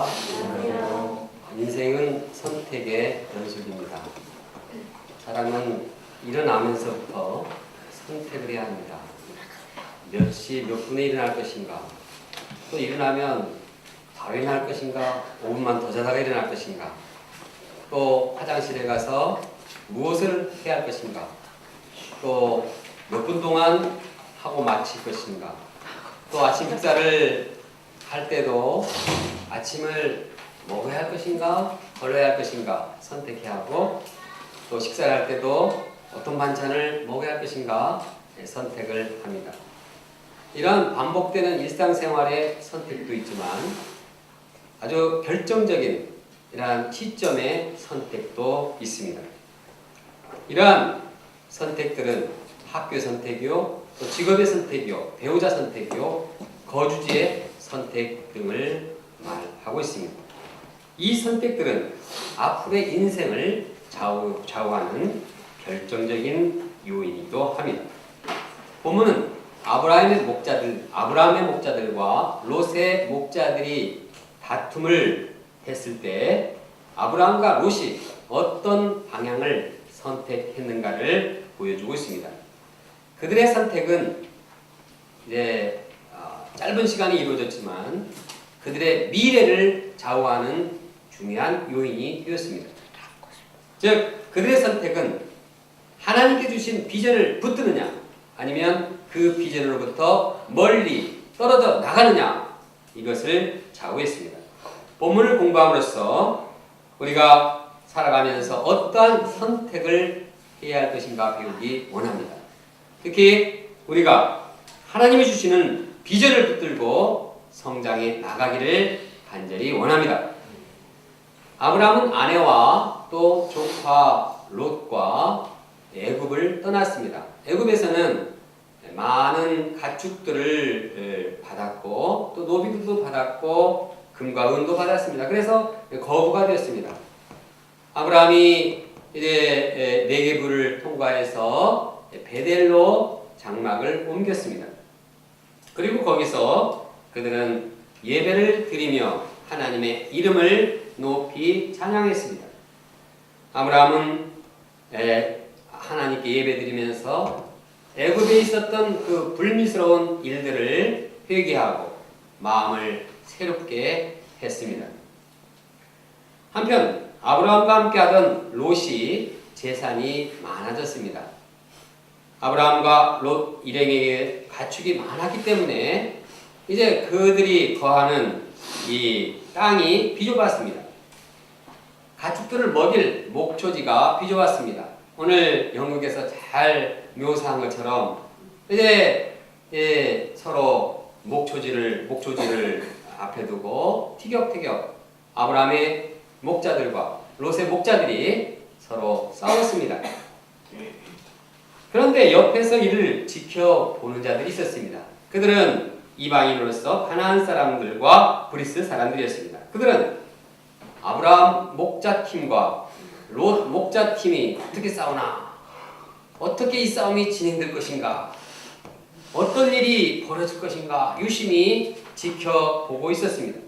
안녕하세요. 인생은 선택의 연속입니다. 사람은 일어나면서부터 선택을 해야 합니다. 몇 시 몇 분에 일어날 것인가, 또 일어나면 바로 일어날 것인가, 5분만 더 자다가 일어날 것인가, 또 화장실에 가서 무엇을 해야 할 것인가, 또 몇 분 동안 하고 마칠 것인가, 또 아침 식사를 할 때도 아침을 먹어야 할 것인가 걸러야 할 것인가 선택해야 하고, 또 식사를 할 때도 어떤 반찬을 먹어야 할 것인가 선택을 합니다. 이런 반복되는 일상생활의 선택도 있지만 아주 결정적인 이러한 시점의 선택도 있습니다. 이러한 선택들은 학교 선택이요, 또 직업의 선택이요, 배우자 선택이요, 거주지의 선택 등을 말하고 있습니다. 이 선택들은 앞으로의 인생을 좌우하는 결정적인 요인이기도 합니다. 본문은 아브라함의 목자들과 롯의 목자들이 다툼을 했을 때 아브라함과 롯이 어떤 방향을 선택했는가를 보여주고 있습니다. 그들의 선택은 이제 짧은 시간이 이루어졌지만 그들의 미래를 좌우하는 중요한 요인이 되었습니다. 즉, 그들의 선택은 하나님께 주신 비전을 붙드느냐, 아니면 그 비전으로부터 멀리 떨어져 나가느냐, 이것을 좌우했습니다. 본문을 공부함으로써 우리가 살아가면서 어떠한 선택을 해야 할 것인가 배우기 원합니다. 특히 우리가 하나님이 주시는 비전을 붙들고 성장해 나가기를 간절히 원합니다. 아브라함은 아내와 또 조카 롯과 애굽을 떠났습니다. 애굽에서는 많은 가축들을 받았고 또 노비들도 받았고 금과 은도 받았습니다. 그래서 거부가 되었습니다. 아브라함이 이제 네게브를 통과해서 베델로 장막을 옮겼습니다. 그리고 거기서 그들은 예배를 드리며 하나님의 이름을 높이 찬양했습니다. 아브라함은 하나님께 예배 드리면서 애굽에 있었던 그 불미스러운 일들을 회개하고 마음을 새롭게 했습니다. 한편 아브라함과 함께하던 롯이 재산이 많아졌습니다. 아브라함과 롯 일행에게 가축이 많았기 때문에 이제 그들이 거하는 이 땅이 비좁았습니다. 가축들을 먹일 목초지가 비좁았습니다. 오늘 영국에서 잘 묘사한 것처럼 이제 서로 목초지를 앞에 두고 티격태격 아브라함의 목자들과 롯의 목자들이 서로 싸웠습니다. 그런데 옆에서 이를 지켜보는 자들이 있었습니다. 그들은 이방인으로서 가나안 사람들과 브리스 사람들이었습니다. 그들은 아브라함 목자팀과 롯 목자팀이 어떻게 싸우나, 어떻게 이 싸움이 진행될 것인가, 어떤 일이 벌어질 것인가 유심히 지켜보고 있었습니다.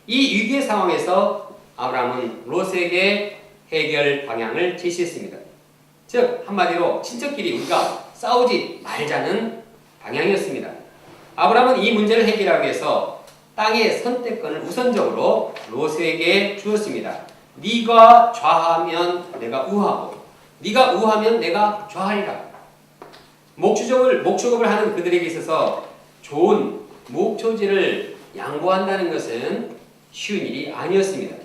이 위기의 상황에서 아브라함은 롯에게 해결 방향을 제시했습니다. 즉 한마디로 친척끼리 우리가 싸우지 말자는 방향이었습니다. 아브라함은 이 문제를 해결하기 위해서 땅의 선택권을 우선적으로 롯에게 주었습니다. 네가 좌하면 내가 우하고 네가 우하면 내가 좌하리라. 목축업을 하는 그들에게 있어서 좋은 목초지를 양보한다는 것은 쉬운 일이 아니었습니다.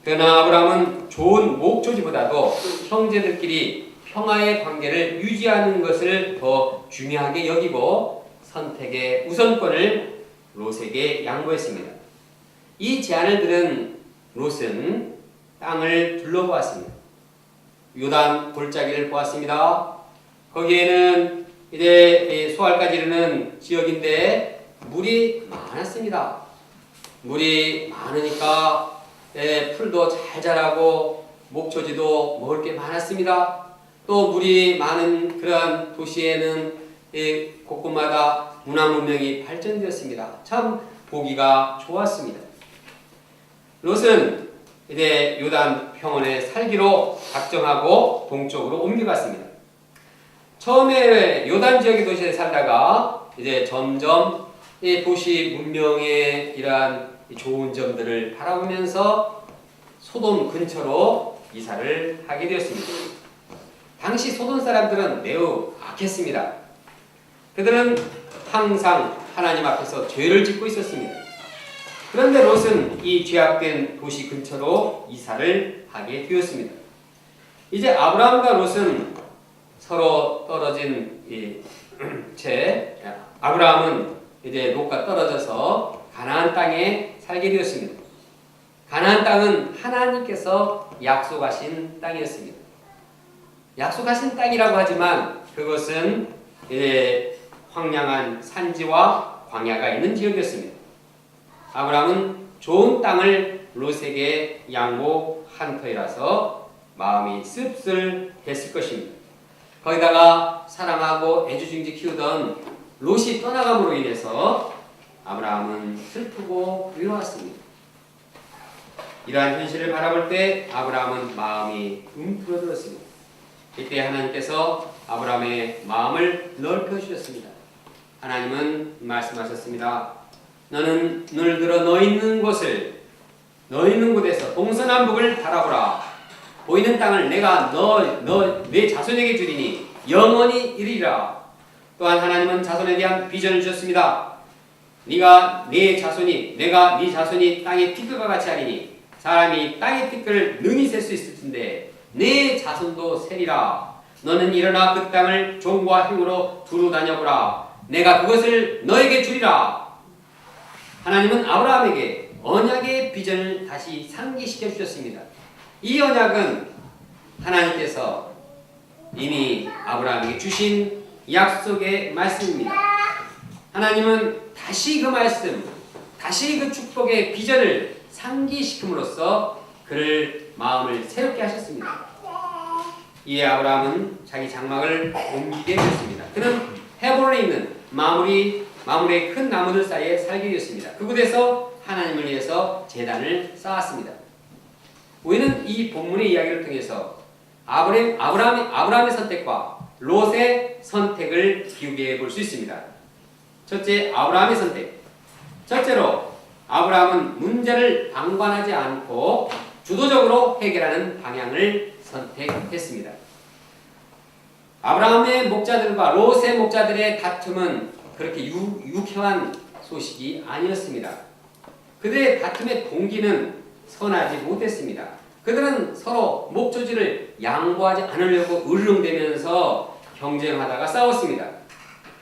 그러나 아브라함은 좋은 목초지보다도 형제들끼리 평화의 관계를 유지하는 것을 더 중요하게 여기고 선택의 우선권을 롯에게 양보했습니다. 이 제안을 들은 롯은 땅을 둘러보았습니다. 요단 골짜기를 보았습니다. 거기에는 이제 소알까지 이르는 지역인데 물이 많았습니다. 물이 많으니까 풀도 잘 자라고 목초지도 먹을 게 많았습니다. 또 물이 많은 그러한 도시에는 곳곳마다 문화 문명이 발전되었습니다. 참 보기가 좋았습니다. 롯은 이제 요단 평원에 살기로 작정하고 동쪽으로 옮겨갔습니다. 처음에 요단 지역의 도시에 살다가 이제 점점 이 도시 문명의 이러한 좋은 점들을 바라보면서 소돔 근처로 이사를 하게 되었습니다. 당시 소돔 사람들은 매우 악했습니다. 그들은 항상 하나님 앞에서 죄를 짓고 있었습니다. 그런데 롯은 이 죄악된 도시 근처로 이사를 하게 되었습니다. 이제 아브라함과 롯은 서로 떨어진 채 아브라함은 이제 롯과 떨어져서 가나안 땅에 살게 되었습니다. 가나안 땅은 하나님께서 약속하신 땅이었습니다. 약속하신 땅이라고 하지만 그것은 이제 황량한 산지와 광야가 있는 지역이었습니다. 아브라함은 좋은 땅을 롯에게 양보한 터이라서 마음이 씁쓸했을 것입니다. 거기다가 사랑하고 애지중지 키우던 롯이 떠나감으로 인해서 아브라함은 슬프고 외로웠습니다. 이러한 현실을 바라볼 때 아브라함은 마음이 움츠러들었습니다. 이때 하나님께서 아브라함의 마음을 넓혀주셨습니다. 하나님은 말씀하셨습니다. 너는 눈을 들어 너 있는 곳에서 동서남북을 바라보라. 보이는 땅을 내가 내 자손에게 주리니 영원히 이르리라. 또한 하나님은 자손에 대한 비전을 주셨습니다. 내가 네 자손이 땅의 티끌과 같이 하리니 사람이 땅의 티끌을 능히 셀 수 있을 텐데 네 자손도 세리라. 너는 일어나 그 땅을 종과 힘으로 두루 다녀보라. 내가 그것을 너에게 주리라. 하나님은 아브라함에게 언약의 비전을 다시 상기시켜 주셨습니다. 이 언약은 하나님께서 이미 아브라함에게 주신 약속의 말씀입니다. 하나님은 다시 그 말씀, 다시 그 축복의 비전을 상기시킴으로써 그를 마음을 새롭게 하셨습니다. 이에 아브라함은 자기 장막을 옮기게 되었습니다. 그는 헤브론에 있는 마므레의 큰 나무들 사이에 살게 되었습니다. 그곳에서 하나님을 위해서 제단을 쌓았습니다. 우리는 이 본문의 이야기를 통해서 아브라함의 선택과 롯의 선택을 비교해 볼 수 있습니다. 첫째, 아브라함의 선택. 첫째로 아브라함은 문제를 방관하지 않고 주도적으로 해결하는 방향을 선택했습니다. 아브라함의 목자들과 롯의 목자들의 다툼은 그렇게 유쾌한 소식이 아니었습니다. 그들의 다툼의 동기는 선하지 못했습니다. 그들은 서로 목조지를 양보하지 않으려고 으르렁대면서 경쟁하다가 싸웠습니다.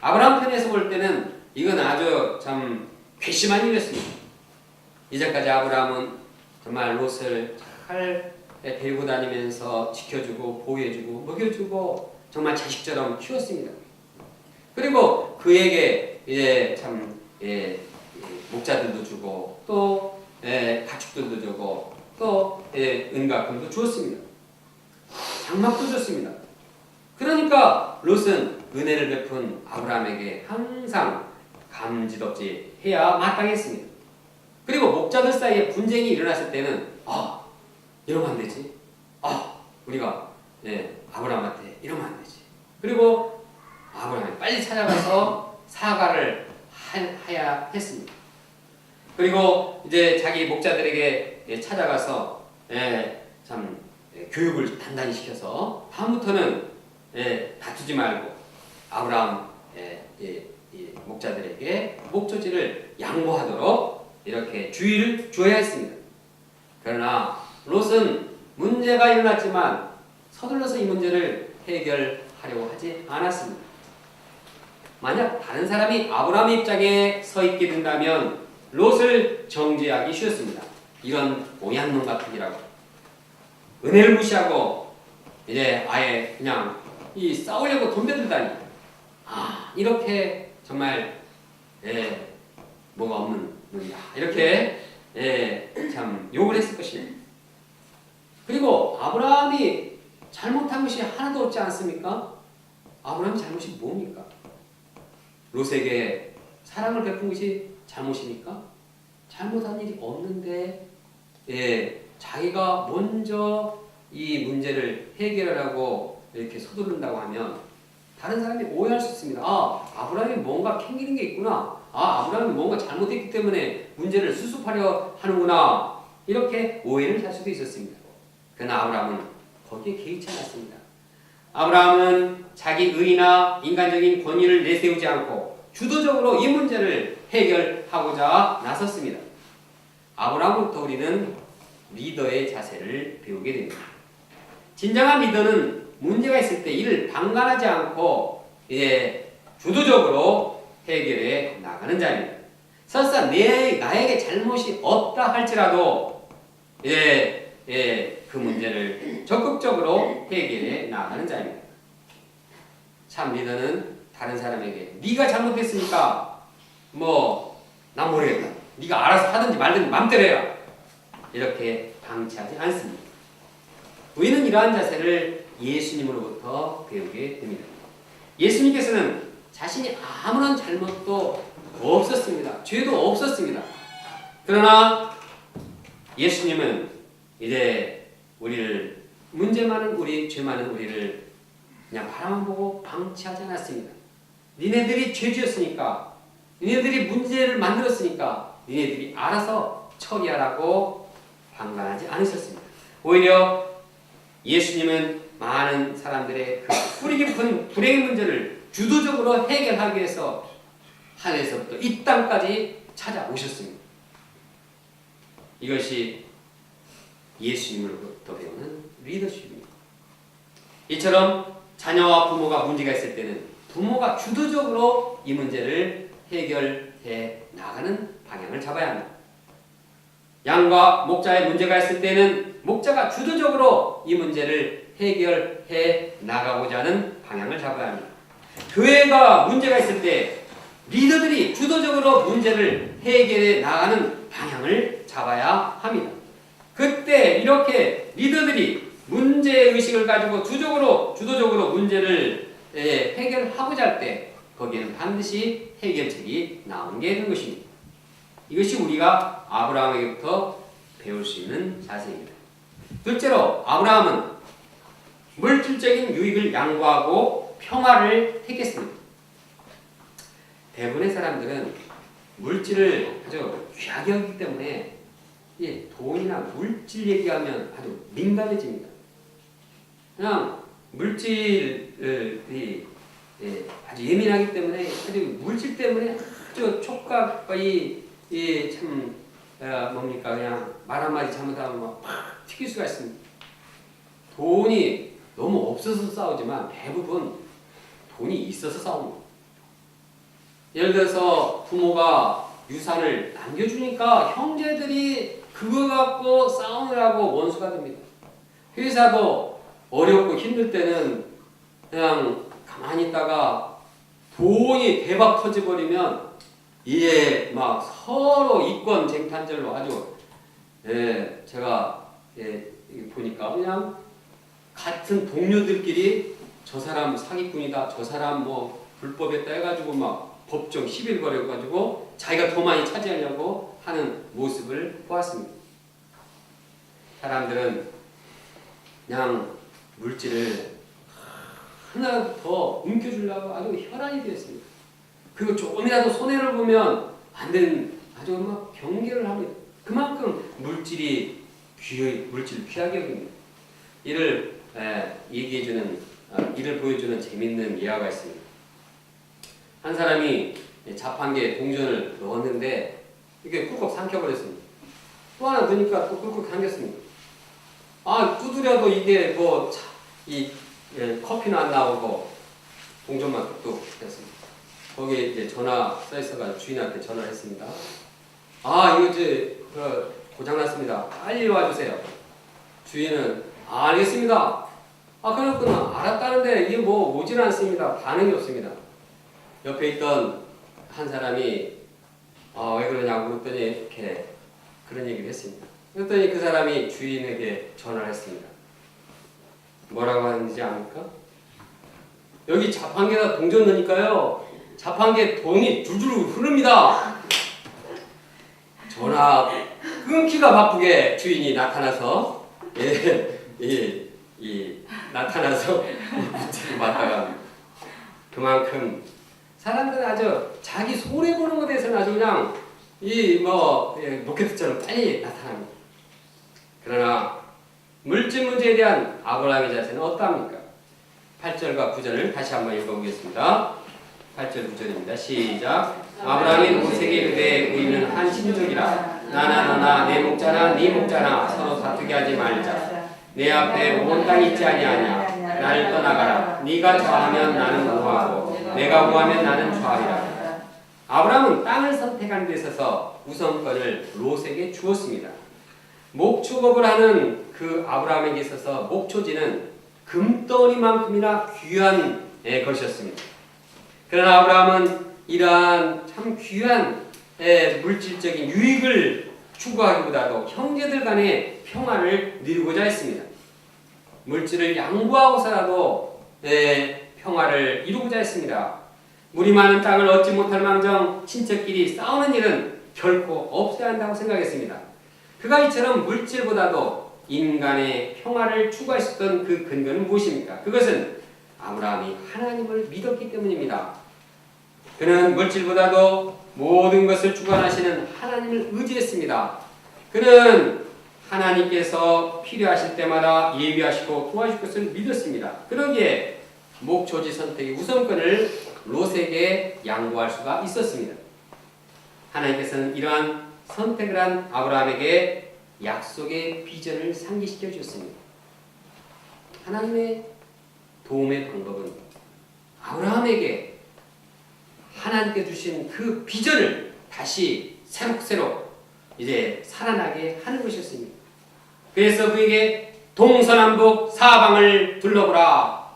아브라함 편에서 볼 때는 이건 아주 참 괘씸한 일이었습니다. 이제까지 아브라함은 정말 롯을 잘 데리고 다니면서 지켜주고 보호해주고 먹여주고 정말 자식처럼 키웠습니다. 그리고 그에게 이제 참 목자들도 주고 또 가축들도 주고 또 은과 금도 주었습니다. 장막도 줬습니다. 그러니까 롯은 은혜를 베푼 아브라함에게 항상 감지덕지 해야 마땅했습니다. 그리고 목자들 사이에 분쟁이 일어났을 때는 이러면 안 되지. 우리가 아브라함한테 이러면 안 되지. 그리고 아브라함이 빨리 찾아가서 사과를 해야 했습니다. 그리고 이제 자기 목자들에게 찾아가서 참 교육을 단단히 시켜서 다음부터는 다투지 말고 아브라함 목자들에게 목조지를 양보하도록 이렇게 주의를 주어야 했습니다. 그러나 롯은 문제가 일어났지만 서둘러서 이 문제를 해결하려고 하지 않았습니다. 만약 다른 사람이 아브라함의 입장에 서 있게 된다면 롯을 정죄하기 쉬웠습니다. 이런 오얏놈 같은 이라고 은혜를 무시하고 이제 아예 그냥 싸우려고 덤벼들다니 이렇게 정말 뭐가 없는 놈이야 이렇게 참 욕을 했을 것입니다. 그리고 아브라함이 잘못한 것이 하나도 없지 않습니까? 아브라함 잘못이 뭡니까? 롯에게 사랑을 베푼 것이 잘못입니까? 잘못한 일이 없는데 자기가 먼저 이 문제를 해결하라고 이렇게 서두른다고 하면 다른 사람이 오해할 수 있습니다. 아브라함이 뭔가 캥기는 게 있구나. 아브라함이 뭔가 잘못했기 때문에 문제를 수습하려 하는구나. 이렇게 오해를 할 수도 있었습니다. 그러나 아브라함은 거기에 개의치 않았습니다. 아브라함은 자기 의나 인간적인 권위를 내세우지 않고 주도적으로 이 문제를 해결하고자 나섰습니다. 아브라함부터 우리는 리더의 자세를 배우게 됩니다. 진정한 리더는 문제가 있을 때 이를 방관하지 않고 주도적으로 해결해 나가는 자입니다. 설사 나에게 잘못이 없다 할지라도 그 문제를 적극적으로 해결해 나가는 자입니다. 참 리더는 다른 사람에게 네가 잘못했으니까 난 모르겠다. 네가 알아서 하든지 말든지 맘대로 해라. 이렇게 방치하지 않습니다. 우리는 이러한 자세를 예수님으로부터 배우게 됩니다. 예수님께서는 자신이 아무런 잘못도 없었습니다. 죄도 없었습니다. 그러나 예수님은 이제 우리를 문제 많은 죄 많은 우리를 그냥 바라만 보고 방치하지 않았습니다. 니네들이 죄지었으니까, 니네들이 문제를 만들었으니까 니네들이 알아서 처리하라고 방관하지 않으셨습니다. 오히려 예수님은 많은 사람들의 그 뿌리 깊은 불행의 문제를 주도적으로 해결하기 위해서 하늘에서부터 이 땅까지 찾아오셨습니다. 이것이 예수님으로부터 배우는 리더십입니다. 이처럼 자녀와 부모가 문제가 있을 때는 부모가 주도적으로 이 문제를 해결해 나가는 방향을 잡아야 합니다. 양과 목자의 문제가 있을 때는 목자가 주도적으로 이 문제를 해결해 나가고자 하는 방향을 잡아야 합니다. 교회가 문제가 있을 때 리더들이 주도적으로 문제를 해결해 나가는 방향을 잡아야 합니다. 그때 이렇게 리더들이 문제의식을 가지고 주도적으로 문제를 해결하고자 할 때 거기에는 반드시 해결책이 나오는 게 되는 것입니다. 이것이 우리가 아브라함에게부터 배울 수 있는 자세입니다. 둘째로 아브라함은 물질적인 유익을 양보하고 평화를 택했습니다. 대부분의 사람들은 물질을 아주 귀하게 여기기 때문에 돈이나 물질 얘기하면 아주 민감해집니다. 그냥 물질이 아주 예민하기 때문에 아주 물질 때문에 아주 촉각이 참 뭡니까 그냥 말 한마디 잘못하면 막 튀길 수가 있습니다. 돈이 너무 없어서 싸우지만 대부분 돈이 있어서 싸웁니다. 예를 들어서 부모가 유산을 남겨주니까 형제들이 그거 갖고 싸우느라고 원수가 됩니다. 회사도 어렵고 힘들 때는 그냥 가만히 있다가 돈이 대박 터져버리면 이제 막 서로 이권 쟁탈전로 아주 제가 보니까 그냥 같은 동료들끼리 저 사람 사기꾼이다, 저 사람 불법했다 해가지고 막 법정 시비를 걸어가지고 자기가 더 많이 차지하려고 하는 모습을 보았습니다. 사람들은 그냥 물질을 하나 더 움켜주려고 아주 혈안이 되었습니다. 그리고 조금이라도 손해를 보면 안 되는 아주 막 경계를 합니다. 그만큼 물질을 귀하게 여깁니다. 이를 보여주는 재밌는 예화가 있습니다. 한 사람이 자판기에 동전을 넣었는데 이게 꿀꺽 삼켜버렸습니다. 또 하나 넣으니까 또 꿀꺽 삼켰습니다. 두드려도 이게 커피는 안 나오고 동전만 뚝뚝 됐습니다. 거기에 이제 전화 써있어가지고 주인한테 전화를 했습니다. 이거 이제 고장났습니다. 빨리 와주세요. 주인은 알겠습니다. 그렇구나. 알았다는데 이게 오질 않습니다. 반응이 없습니다. 옆에 있던 한 사람이 왜 그러냐고 그랬더니 이렇게 그런 얘기를 했습니다. 그랬더니 그 사람이 주인에게 전화를 했습니다. 뭐라고 하는지 압니까? 여기 자판기에다 동전 넣으니까요. 자판기에 돈이 줄줄 흐릅니다. 전화 끊기가 바쁘게 주인이 나타나서 나타나서 물질을 맡다가 그만큼 사람들은 아주 자기 손해 보는 것에 대해서는 아주 그냥 로켓처럼 빨리 나타납니다. 그러나 물질 문제에 대한 아브라함의 자세는 어떠합니까? 8절과 9절을 다시 한번 읽어보겠습니다. 8절 9절입니다. 시작. 아브라함이 모세에게 이르되 우리는 한 친족이라 나나 너나 내 목자나 네 목자나 서로 다투게 하지 말자. 내 앞에 온 땅 있지 아니하냐. 나를 떠나가라. 네가 좌하면 나는 우하고 내가 우하면 나는 좌하리라. 아브라함은 땅을 선택하는 데 있어서 우선권을 롯에게 주었습니다. 목축업을 하는 그 아브라함에게 있어서 목초지는 금덩이만큼이나 귀한 것이었습니다. 그러나 아브라함은 이러한 참 귀한 물질적인 유익을 추구하기보다도 형제들 간의 평화를 누리고자 했습니다. 물질을 양보하고서라도 평화를 이루고자 했습니다. 물이 많은 땅을 얻지 못할 망정 친척끼리 싸우는 일은 결코 없어야 한다고 생각했습니다. 그가 이처럼 물질보다도 인간의 평화를 추구했었던 그 근거는 무엇입니까? 그것은 아브라함이 하나님을 믿었기 때문입니다. 그는 물질보다도 모든 것을 주관하시는 하나님을 의지했습니다. 그는 하나님께서 필요하실 때마다 예비하시고 도와줄 것을 믿었습니다. 그러기에 목초지 선택의 우선권을 롯에게 양보할 수가 있었습니다. 하나님께서는 이러한 선택을 한 아브라함에게 약속의 비전을 상기시켜 주셨습니다. 하나님의 도움의 방법은 아브라함에게 하나님께 주신 그 비전을 다시 새록새록 이제 살아나게 하는 것이었습니다. 그래서 그에게 동서남북 사방을 둘러보라.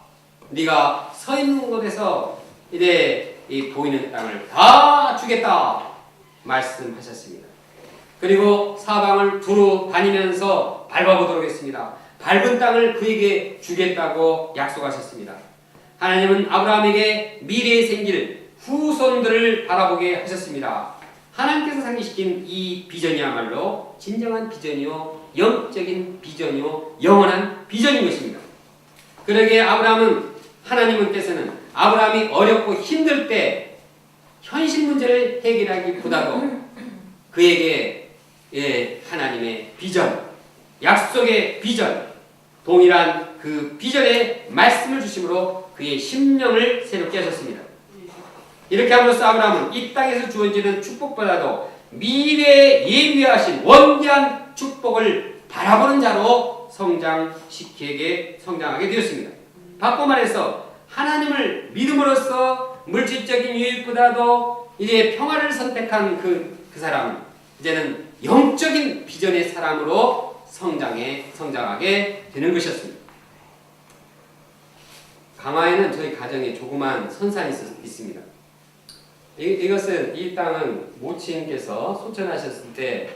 네가 서 있는 곳에서 이제 이 보이는 땅을 다 주겠다 말씀하셨습니다. 그리고 사방을 두루 다니면서 밟아보도록 했습니다. 밟은 땅을 그에게 주겠다고 약속하셨습니다. 하나님은 아브라함에게 미래에 생길 후손들을 바라보게 하셨습니다. 하나님께서 상기시킨 이 비전이야말로 진정한 비전이요 영적인 비전이요 영원한 비전인 것입니다. 그러기에 하나님께서는 아브라함이 어렵고 힘들 때 현실 문제를 해결하기보다도 그에게 하나님의 비전, 약속의 비전, 동일한 그 비전의 말씀을 주심으로 그의 심령을 새롭게 하셨습니다. 이렇게 함으로써 아브라함은 이 땅에서 주어지는 축복보다도 미래에 예비하신 원대한 축복을 바라보는 자로 성장하게 되었습니다. 바꿔 말해서 하나님을 믿음으로써 물질적인 유익보다도 이제 평화를 선택한 그 사람은 이제는 영적인 비전의 사람으로 성장하게 되는 것이었습니다. 강화에는 저희 가정에 조그만 선산이 있습니다. 이것은 이 땅은 모친께서 소천하셨을 때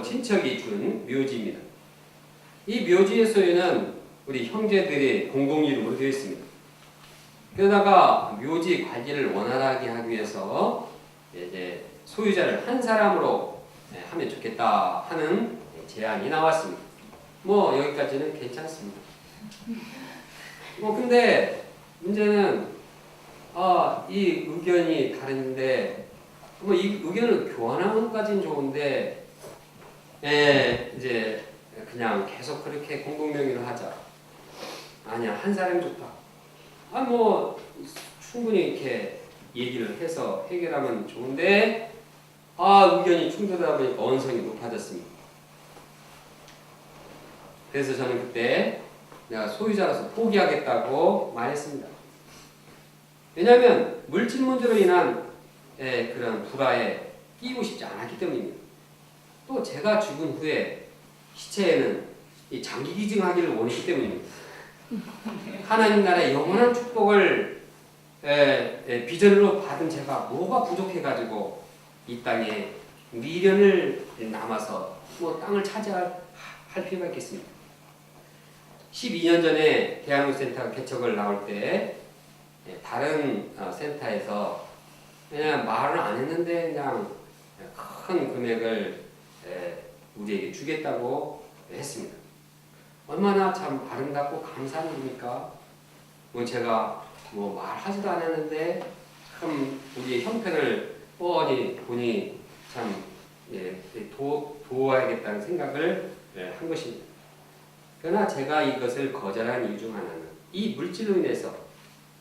친척이 준 묘지입니다. 이 묘지의 소유는 우리 형제들의 공동 이름으로 되어 있습니다. 그러다가 묘지 관리를 원활하게 하기 위해서 이제 소유자를 한 사람으로 하면 좋겠다 하는 제안이 나왔습니다. 여기까지는 괜찮습니다. 근데 문제는 이 의견이 다른데 이 의견을 교환하는 것까지는 좋은데 이제 그냥 계속 그렇게 공동명의로 하자. 아니야, 한 사람이 좋다. 충분히 이렇게 얘기를 해서 해결하면 좋은데 의견이 충돌하다 보니까 언성이 높아졌습니다. 그래서 저는 그때 내가 소유자로서 포기하겠다고 말했습니다. 왜냐하면 물질 문제로 인한 그런 불화에 끼고 싶지 않았기 때문입니다. 또 제가 죽은 후에 시체에는 이 장기 기증하기를 원했기 때문입니다. 하나님 나라의 영원한 축복을 비전으로 받은 제가 뭐가 부족해가지고 이 땅에 미련을 남아서 땅을 차지할 필요가 있겠습니까? 12년 전에 대한민국 센터 개척을 나올 때 다른 센터에서 그냥 말을 안 했는데 그냥 큰 금액을 우리에게 주겠다고 했습니다. 얼마나 참 아름답고 감사한 일입니까? 제가 말하지도 않았는데 참 우리의 형편을 뻔히 보니 참 도와야겠다는 생각을 한 것입니다. 그러나 제가 이것을 거절한 이유 중 하나는 이 물질로 인해서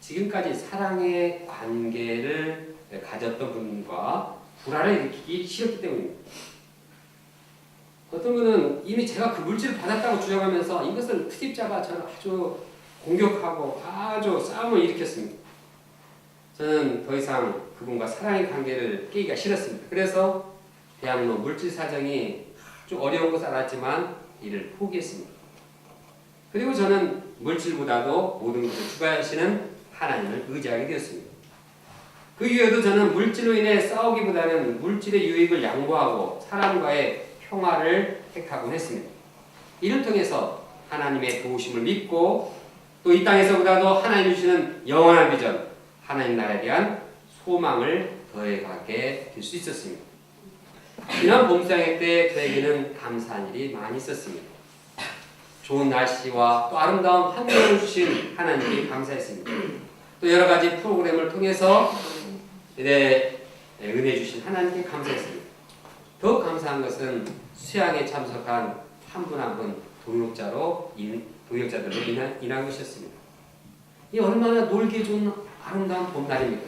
지금까지 사랑의 관계를 가졌던 분과 불화를 일으키기 싫었기 때문입니다. 어떤 분은 이미 제가 그 물질을 받았다고 주장하면서 이것을 트집자가 저를 아주 공격하고 아주 싸움을 일으켰습니다. 저는 더 이상 그분과 사랑의 관계를 깨기가 싫었습니다. 그래서 대학로 물질 사정이 좀 어려운 것을 알았지만 이를 포기했습니다. 그리고 저는 물질보다도 모든 것을 주관하시는 하나님을 의지하게 되었습니다. 그 이후에도 저는 물질로 인해 싸우기보다는 물질의 유익을 양보하고 사람과의 평화를 택하곤 했습니다. 이를 통해서 하나님의 도우심을 믿고 또 이 땅에서보다도 하나님이 주시는 영원한 비전, 하나님 나라에 대한 소망을 더해가게 될 수 있었습니다. 지난 봄사회 때 저에게는 감사한 일이 많이 있었습니다. 좋은 날씨와 또 아름다운 환경을 주신 하나님께 감사했습니다. 또 여러 가지 프로그램을 통해서 은혜 주신 하나님께 감사했습니다. 더욱 감사한 것은 수양에 참석한 한 분 한 분 동역자들로 인한 것이었습니다. 이 얼마나 놀기 좋은 아름다운 봄날입니까?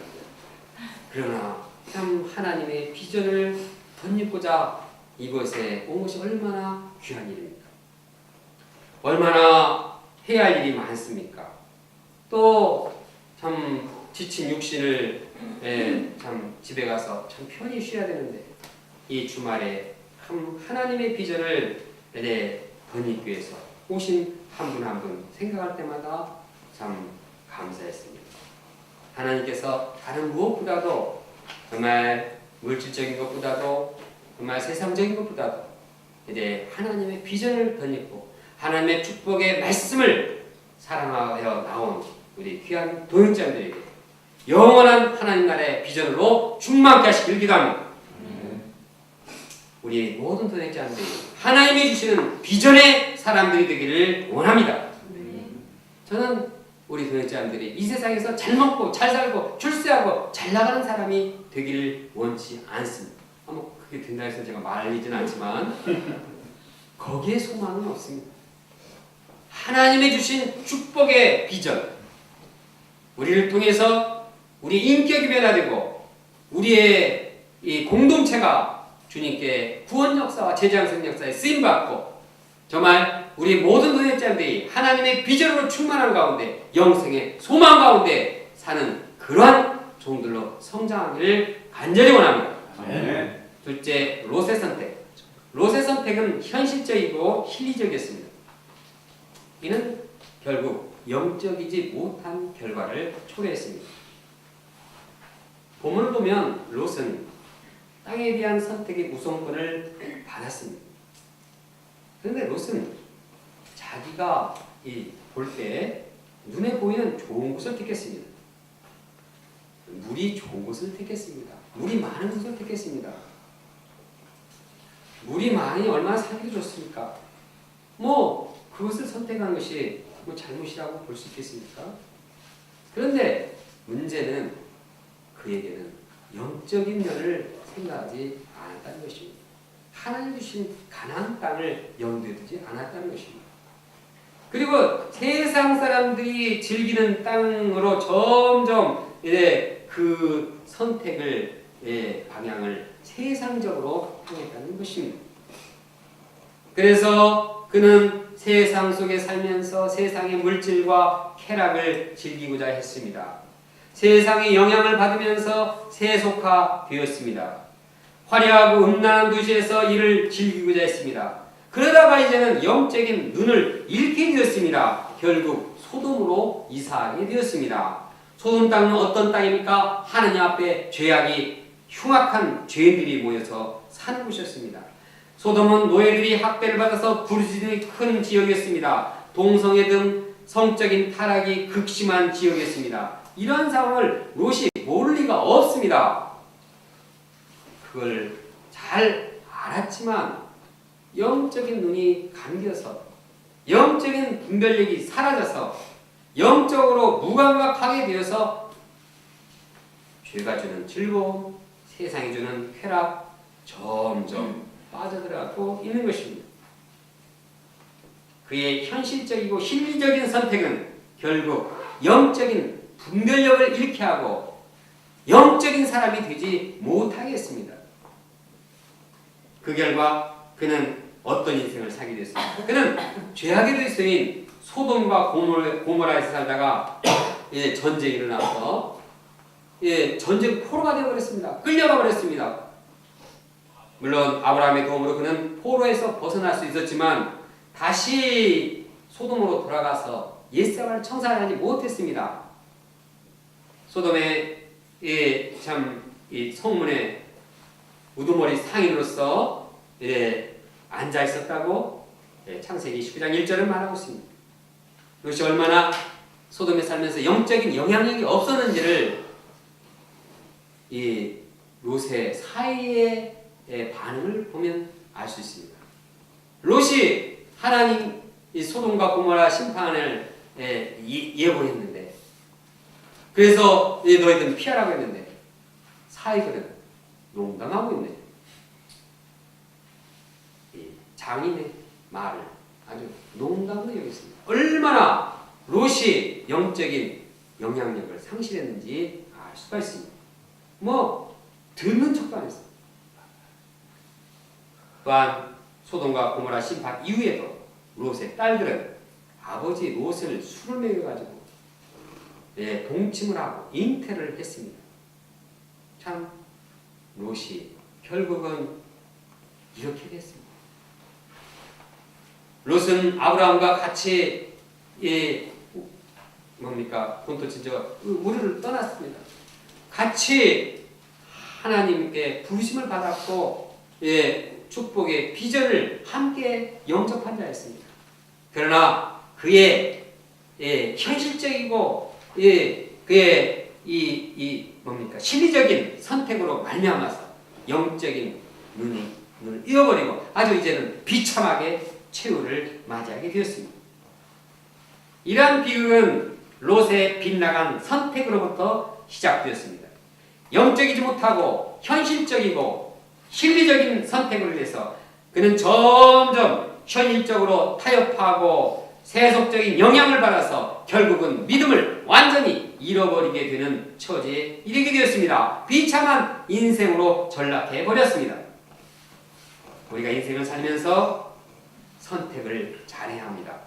그러나 참 하나님의 비전을 덧입고자 이곳에 온 것이 얼마나 귀한 일입니까? 얼마나 해야 할 일이 많습니까? 또 참 지친 육신을 참 집에 가서 참 편히 쉬어야 되는데 이 주말에 참 하나님의 비전을 덧입기 위해서 오신 한 분 한 분 생각할 때마다 참 감사했습니다. 하나님께서 다른 무엇보다도 정말 물질적인 것보다도 정말 세상적인 것보다도 하나님의 비전을 덧입고 하나님의 축복의 말씀을 사랑하여 나온 우리 귀한 동역자들에게 영원한 하나님 나라의 비전으로 충만케 하시길 기도합니다. 우리 모든 동역자들이 하나님이 주시는 비전의 사람들이 되기를 원합니다. 저는 우리 동역자들이 이 세상에서 잘 먹고 잘 살고 출세하고 잘 나가는 사람이 되기를 원치 않습니다. 그게 된다 해서 제가 말리지는 않지만 거기에 소망은 없습니다. 하나님의 주신 축복의 비전, 우리를 통해서 우리 인격이 변화되고 우리의 이 공동체가 주님께 구원 역사와 재장성 역사에 쓰임받고 정말 우리 모든 동역자들이 하나님의 비전으로 충만한 가운데 영생의 소망 가운데 사는 그러한 종들로 성장하기를 간절히 원합니다. 네. 둘째, 롯의 선택. 롯의 선택은 현실적이고 실리적이었습니다. 이는 결국 영적이지 못한 결과를 초래했습니다. 본문을 보면 롯은 땅에 대한 선택의 우선권을 받았습니다. 그런데 롯은 자기가 볼 때 눈에 보이는 좋은 곳을 택했습니다. 물이 좋은 곳을 택했습니다. 물이 많은 곳을 택했습니다. 물이 많으니 얼마나 살기도 좋습니까? 그것을 선택한 것이 잘못이라고 볼 수 있겠습니까? 그런데 문제는 그에게는 영적인 면을 생각하지 않았다는 것입니다. 하나님 주신 가나안 땅을 염두에 두지 않았다는 것입니다. 그리고 세상 사람들이 즐기는 땅으로 점점 그 선택을 방향을 세상적으로 향했다는 것입니다. 그래서 그는 세상 속에 살면서 세상의 물질과 쾌락을 즐기고자 했습니다. 세상의 영향을 받으면서 세속화되었습니다. 화려하고 음란한 도시에서 이를 즐기고자 했습니다. 그러다가 이제는 영적인 눈을 잃게 되었습니다. 결국 소돔으로 이사하게 되었습니다. 소돔 땅은 어떤 땅입니까? 하느님 앞에 죄악이 흉악한 죄인들이 모여서 사는 곳이었습니다. 소돔은 노예들이 학대를 받아서 부르짖음이 큰 지역이었습니다. 동성애 등 성적인 타락이 극심한 지역이었습니다. 이러한 상황을 롯이 모를 리가 없습니다. 그걸 잘 알았지만 영적인 눈이 감겨서 영적인 분별력이 사라져서 영적으로 무감각하게 되어서 죄가 주는 즐거움, 세상이 주는 쾌락 점점 빠져들어가고 있는 것입니다. 그의 현실적이고 실리적인 선택은 결국 영적인 분별력을 잃게 하고 영적인 사람이 되지 못하겠습니다. 그 결과 그는 어떤 인생을 살게 됐습니까? 그는 죄악의 도시인 소돔과 고모라에서 살다가 전쟁이 일어나서 전쟁 포로가 되어버렸습니다. 끌려가 버렸습니다. 물론 아브라함의 도움으로 그는 포로에서 벗어날 수 있었지만 다시 소돔으로 돌아가서 옛생활을 청산하지 못했습니다. 소돔의 이 성문에 우두머리 상인으로서 앉아 있었다고 창세기 19장 1절을 말하고 있습니다. 이것이 얼마나 소돔에 살면서 영적인 영향력이 없었는지를 이 롯의 사이의 반응을 보면 알 수 있습니다. 롯이 하나님 이 소돔과 고모라 심판을 예고했는데, 그래서 너희들은 피하라고 했는데 사이들은 농담하고 있네. 장인의 말을 아주 농담으로 여겼습니다. 얼마나 롯이 영적인 영향력을 상실했는지 알 수가 있습니다. 듣는 척도 안 했습니다. 또한 소돔과 고모라 심판 이후에도 롯의 딸들은 아버지 롯을 술을 먹여가지고 동침을 하고 잉태를 했습니다. 참 롯이 결국은 이렇게 됐습니다. 롯은 아브라함과 같이 본토 친척 우리를 떠났습니다. 같이 하나님께 부르심을 받았고 축복의 비전을 함께 영접한 자였습니다. 그러나 그의 현실적이고 그의 실리적인 선택으로 말미암아서 영적인 눈을 잃어버리고 아주 이제는 비참하게 최후를 맞이하게 되었습니다. 이러한 비극은 롯의 빗나간 선택으로부터 시작되었습니다. 영적이지 못하고 현실적이고 실리적인 선택을 위해서 그는 점점 현실적으로 타협하고 세속적인 영향을 받아서 결국은 믿음을 완전히 잃어버리게 되는 처지에 이르게 되었습니다. 비참한 인생으로 전락해 버렸습니다. 우리가 인생을 살면서 선택을 잘해야 합니다.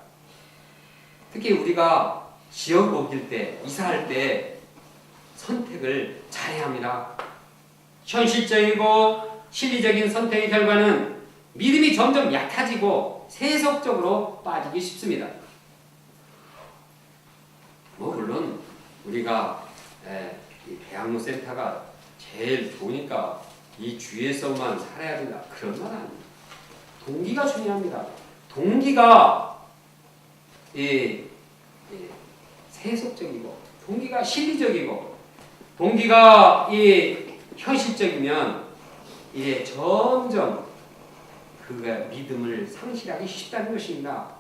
특히 우리가 지역 옮길 때, 이사할 때 선택을 잘해야 합니다. 현실적이고 실리적인 선택의 결과는 믿음이 점점 약해지고 세속적으로 빠지기 쉽습니다. 물론 우리가 배양로 센터가 제일 좋으니까 이 주위에서만 살아야 된다, 그런 건 아닙니다. 동기가 중요합니다. 동기가 세속적이고 동기가 실리적이고 동기가 현실적이면 이제 점점 그가 믿음을 상실하기 쉽다는 것입니다.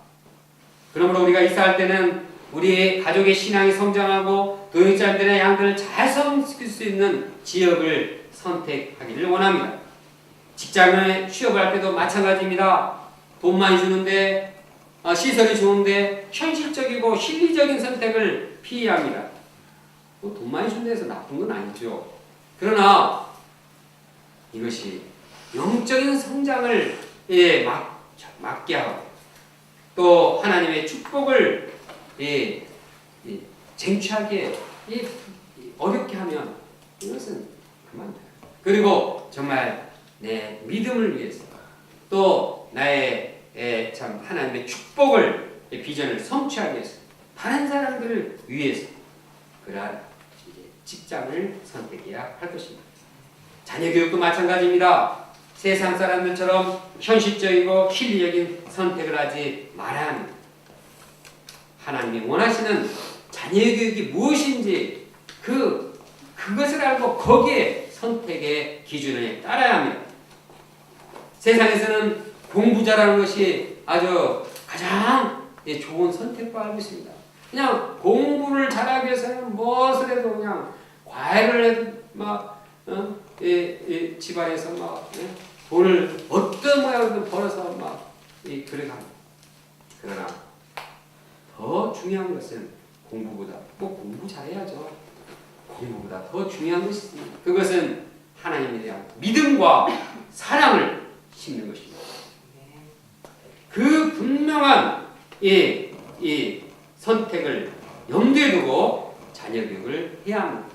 그러므로 우리가 이사할 때는 우리 가족의 신앙이 성장하고 노역자들의 양들을 잘 섬길 수 있는 지역을 선택하기를 원합니다. 직장에 취업을 할 때도 마찬가지입니다. 돈 많이 주는데 시설이 좋은데 현실적이고 실리적인 선택을 피해야 합니다. 돈 많이 준 데서 나쁜 건 아니죠. 그러나 이것이 영적인 성장을 막게 하고 또 하나님의 축복을 쟁취하게 어렵게 하면 이것은 그만둬요. 그리고 정말 내 믿음을 위해서 또 나의 참 하나님의 축복을 비전을 성취하기 위해서 다른 사람들을 위해서 그러한 직장을 선택해야 할 것입니다. 자녀 교육도 마찬가지입니다. 세상 사람들처럼 현실적이고 실리적인 선택을 하지 말아야 합니다. 하나님이 원하시는 자녀 교육이 무엇인지 그것을 알고 거기에 선택의 기준을 따라야 합니다. 세상에서는 공부 잘하는 것이 아주 가장 좋은 선택과 알고 있습니다. 그냥 공부를 잘하기 위해서는 무엇을 해도 그냥 과외를 해도 막 집안에서 막 돈을 어떤 모양으로든 벌어서 막 그래갑니다. 그러나 더 중요한 것은 공부보다 공부 잘해야죠. 공부보다 더 중요한 것이 있습니다. 그것은 하나님에 대한 믿음과 사랑을 심는 것입니다. 그 분명한 이 선택을 염두에 두고 자녀 교육을 해야 합니다.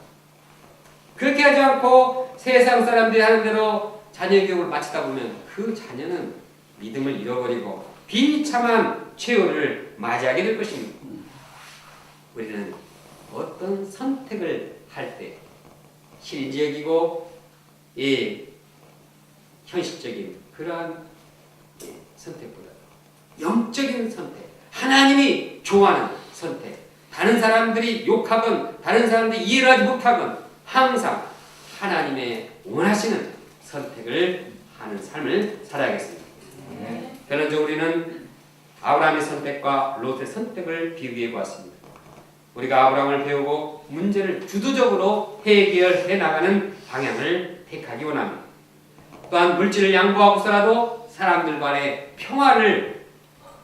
그렇게 하지 않고 세상 사람들이 하는 대로 자녀 교육을 마치다 보면 그 자녀는 믿음을 잃어버리고 비참한 최후를 맞이하게 될 것입니다. 우리는 어떤 선택을 할 때 실질적이고 현실적인 그러한 선택보다 영적인 선택, 하나님이 좋아하는 선택, 다른 사람들이 욕하건 다른 사람들이 이해를 하지 못하건 항상 하나님의 원하시는 선택을 하는 삶을 살아야겠습니다. 결론적으로 우리는 아브라함의 선택과 롯의 선택을 비교해 보았습니다. 우리가 아브라함을 배우고 문제를 주도적으로 해결해 나가는 방향을 택하기 원합니다. 또한 물질을 양보하고서라도 사람들 간의 평화를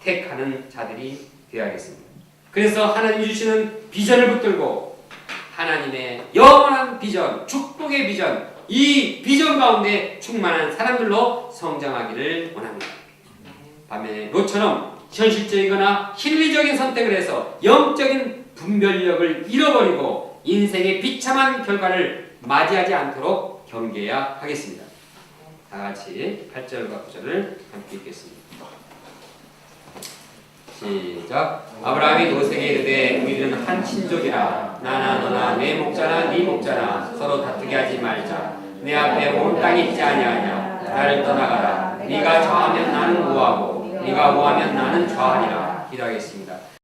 택하는 자들이 되어야겠습니다. 그래서 하나님이 주시는 비전을 붙들고 하나님의 영원한 비전, 축복의 비전, 이 비전 가운데 충만한 사람들로 성장하기를 원합니다. 반면에 롯처럼 현실적이거나 실리적인 선택을 해서 영적인 분별력을 잃어버리고 인생의 비참한 결과를 맞이하지 않도록 경계해야 하겠습니다. 다 같이 8절과 9절을 함께 읽겠습니다. 시작. 아브라함이 롯에게 이르되 우리는 한 친족이라 나나 너나 내 목자나 네 목자나 서로 다투게 하지 말자. 내 앞에 온 땅이 있지 아니하냐. 나를 떠나가라. 네가 좌하면 나는 우하고 네가 우하면 나는 좌하리라. 기도하겠습니다.